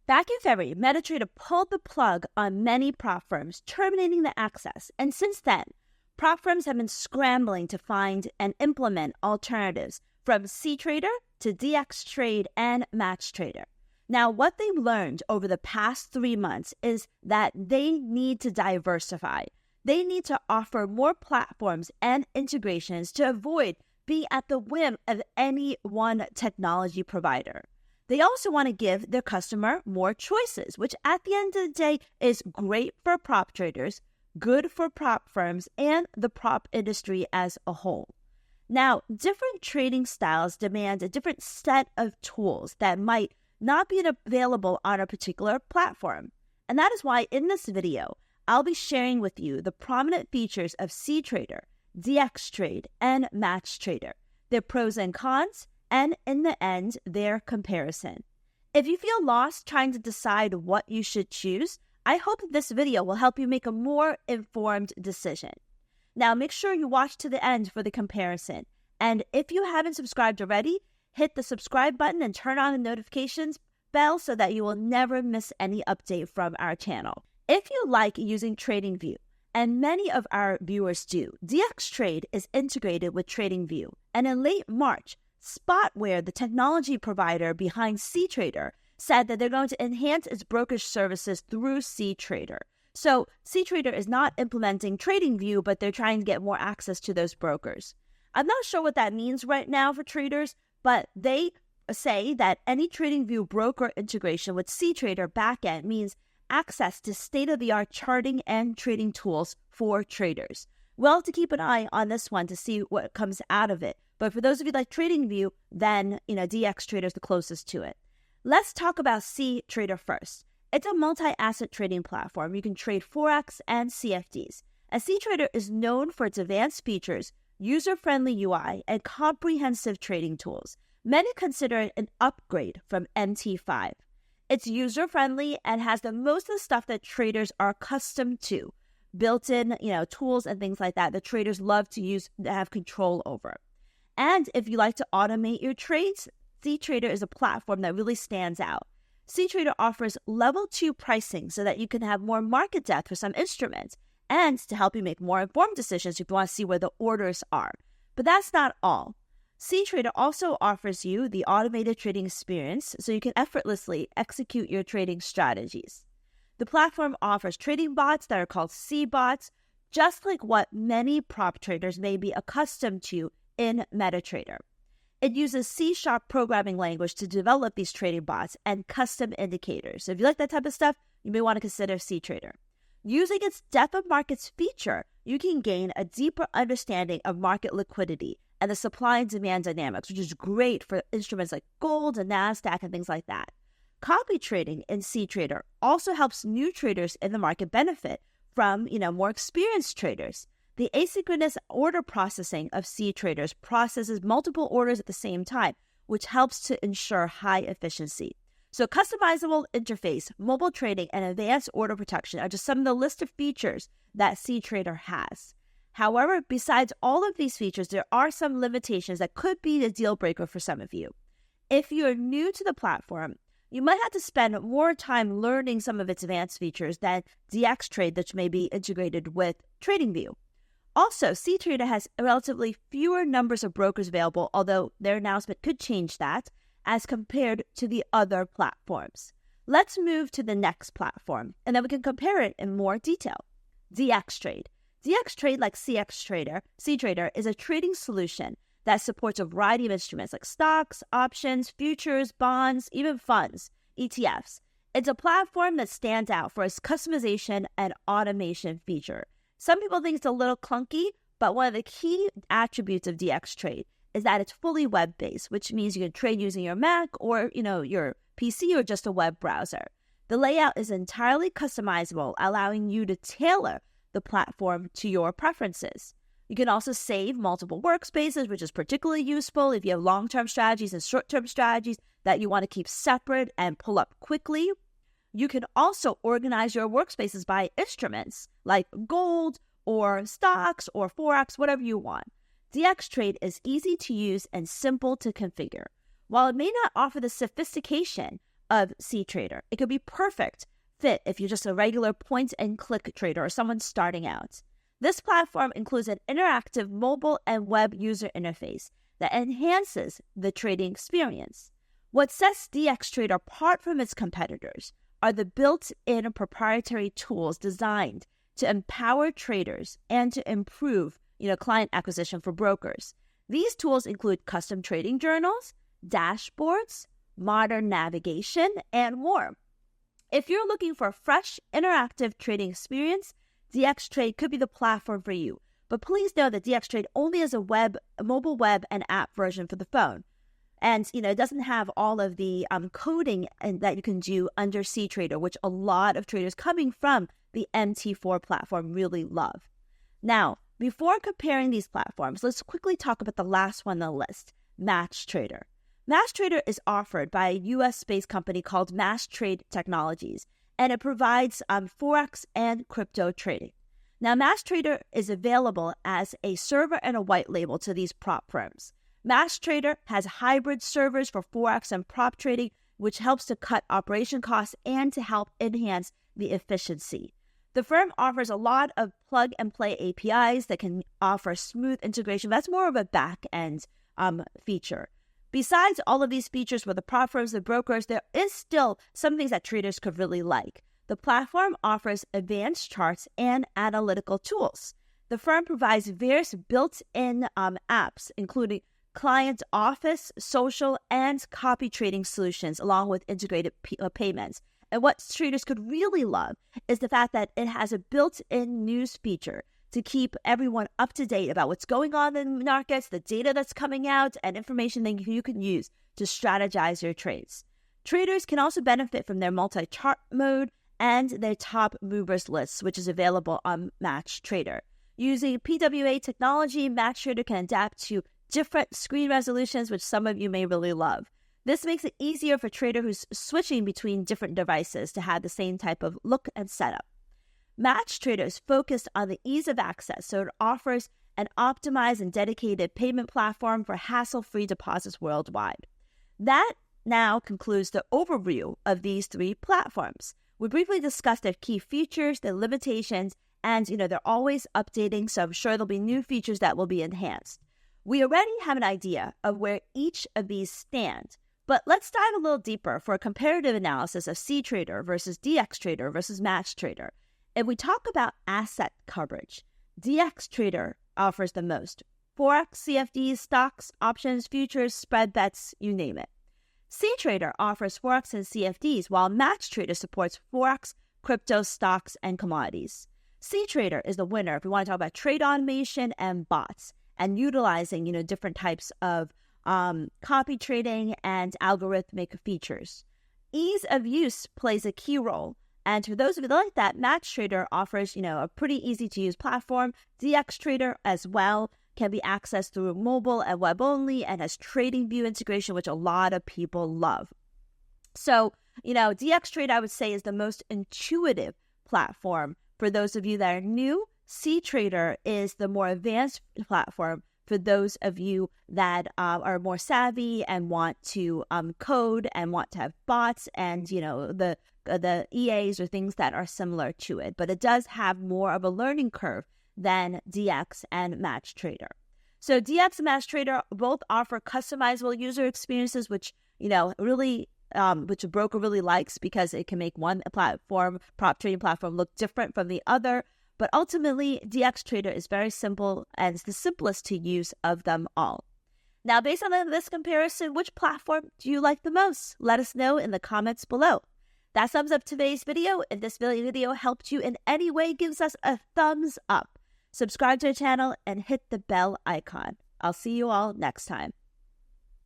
Back in February, MetaTrader pulled the plug on many prop firms, terminating the access. And since then, prop firms have been scrambling to find and implement alternatives from CTrader to DXTrade and MatchTrader. Now, what they've learned over the past 3 months is that they need to diversify. They need to offer more platforms and integrations to avoid being at the whim of any one technology provider. They also want to give their customer more choices, which at the end of the day is great for prop traders, good for prop firms, and the prop industry as a whole. Now, different trading styles demand a different set of tools that might not be available on a particular platform. And that is why in this video, I'll be sharing with you the prominent features of CTrader, DXTrade, and MatchTrader, their pros and cons, and in the end, their comparison. If you feel lost trying to decide what you should choose, I hope this video will help you make a more informed decision. Now, make sure you watch to the end for the comparison. And if you haven't subscribed already, hit the subscribe button and turn on the notifications bell so that you will never miss any update from our channel. If you like using TradingView, and many of our viewers do, DXTrade is integrated with TradingView. And in late March, Spotware, the technology provider behind CTrader, said that they're going to enhance its brokerage services through CTrader. So CTrader is not implementing TradingView, but they're trying to get more access to those brokers. I'm not sure what that means right now for traders, but they say that any TradingView broker integration with CTrader backend means access to state-of-the-art charting and trading tools for traders. We'll have to keep an eye on this one to see what comes out of it. But for those of you like TradingView, then DXTrader is the closest to it. Let's talk about CTrader first. It's a multi-asset trading platform. You can trade forex and CFDs. And CTrader is known for its advanced features, user-friendly UI, and comprehensive trading tools. Many consider it an upgrade from MT5. It's user-friendly and has the most of the stuff that traders are accustomed to, built-in, tools and things like that traders love to use to have control over. And if you like to automate your trades, CTrader is a platform that really stands out. CTrader offers level 2 pricing so that you can have more market depth for some instruments and to help you make more informed decisions if you want to see where the orders are. But that's not all. CTrader also offers you the automated trading experience so you can effortlessly execute your trading strategies. The platform offers trading bots that are called C-bots, just like what many prop traders may be accustomed to in MetaTrader. It uses C# programming language to develop these trading bots and custom indicators. So if you like that type of stuff, you may want to consider CTrader. Using its depth of markets feature, you can gain a deeper understanding of market liquidity and the supply and demand dynamics, which is great for instruments like gold and NASDAQ and things like that. Copy trading in CTrader also helps new traders in the market benefit from, more experienced traders. The asynchronous order processing of CTraders processes multiple orders at the same time, which helps to ensure high efficiency. So customizable interface, mobile trading, and advanced order protection are just some of the list of features that CTrader has. However, besides all of these features, there are some limitations that could be a deal breaker for some of you. If you're new to the platform, you might have to spend more time learning some of its advanced features than DXTrade, which may be integrated with TradingView. Also, CTrader has relatively fewer numbers of brokers available, although their announcement could change that, as compared to the other platforms. Let's move to the next platform, and then we can compare it in more detail. DXTrade. DXTrade, like CTrader, is a trading solution that supports a variety of instruments like stocks, options, futures, bonds, even funds, ETFs. It's a platform that stands out for its customization and automation feature. Some people think it's a little clunky, but one of the key attributes of DXTrade is that it's fully web-based, which means you can trade using your Mac or, your PC or just a web browser. The layout is entirely customizable, allowing you to tailor the platform to your preferences. You can also save multiple workspaces, which is particularly useful if you have long-term strategies and short-term strategies that you want to keep separate and pull up quickly. You can also organize your workspaces by instruments like gold or stocks or forex, whatever you want. DXTrade is easy to use and simple to configure. While it may not offer the sophistication of CTrader. It could be perfect fit if you're just a regular point-and-click trader or someone starting out. This platform includes an interactive mobile and web user interface that enhances the trading experience. What sets DXTrader apart from its competitors are the built-in proprietary tools designed to empower traders and to improve, client acquisition for brokers. These tools include custom trading journals, dashboards, modern navigation, and more. If you're looking for a fresh, interactive trading experience, DXTrade could be the platform for you. But please know that DXTrade only has a mobile web and app version for the phone. And, it doesn't have all of the coding that you can do under CTrader, which a lot of traders coming from the MT4 platform really love. Now, before comparing these platforms, let's quickly talk about the last one on the list, MetaTrader. MetaTrader is offered by a U.S.-based company called MetaTrader Technologies, and it provides forex and crypto trading. Now, MetaTrader is available as a server and a white label to these prop firms. MetaTrader has hybrid servers for forex and prop trading, which helps to cut operation costs and to help enhance the efficiency. The firm offers a lot of plug-and-play APIs that can offer smooth integration. That's more of a back-end feature. Besides all of these features with the prop firms and brokers, there is still some things that traders could really like. The platform offers advanced charts and analytical tools. The firm provides various built-in apps, including client office, social, and copy trading solutions, along with integrated payments. And what traders could really love is the fact that it has a built-in news feature to keep everyone up to date about what's going on in markets, the data that's coming out, and information that you can use to strategize your trades. Traders can also benefit from their multi-chart mode and their top movers lists, which is available on MetaTrader. Using PWA technology, MetaTrader can adapt to different screen resolutions, which some of you may really love. This makes it easier for a trader who's switching between different devices to have the same type of look and setup. MetaTrader is focused on the ease of access, so it offers an optimized and dedicated payment platform for hassle-free deposits worldwide. That now concludes the overview of these three platforms. We briefly discussed their key features, their limitations, and they're always updating, so I'm sure there'll be new features that will be enhanced. We already have an idea of where each of these stand, but let's dive a little deeper for a comparative analysis of CTrader versus DXTrader versus MetaTrader. If we talk about asset coverage, DXTrader offers the most. Forex, CFDs, stocks, options, futures, spread bets, you name it. CTrader offers Forex and CFDs, while MetaTrader supports Forex, crypto, stocks, and commodities. CTrader is the winner if we want to talk about trade automation and bots and utilizing, different types of copy trading and algorithmic features. Ease of use plays a key role. And for those of you that like that, MetaTrader offers, a pretty easy-to-use platform. DXTrader as well can be accessed through mobile and web only and has trading view integration, which a lot of people love. So, DXTrader, I would say, is the most intuitive platform for those of you that are new. CTrader is the more advanced platform for those of you that are more savvy and want to code and want to have bots and, the EAs or things that are similar to it. But it does have more of a learning curve than DX and MetaTrader. So DX and MetaTrader both offer customizable user experiences, which, which a broker really likes because it can make one platform, prop trading platform, look different from the other. But ultimately, DXTrader is very simple and it's the simplest to use of them all. Now, based on this comparison, which platform do you like the most? Let us know in the comments below. That sums up today's video. If this video helped you in any way, give us a thumbs up. Subscribe to our channel and hit the bell icon. I'll see you all next time.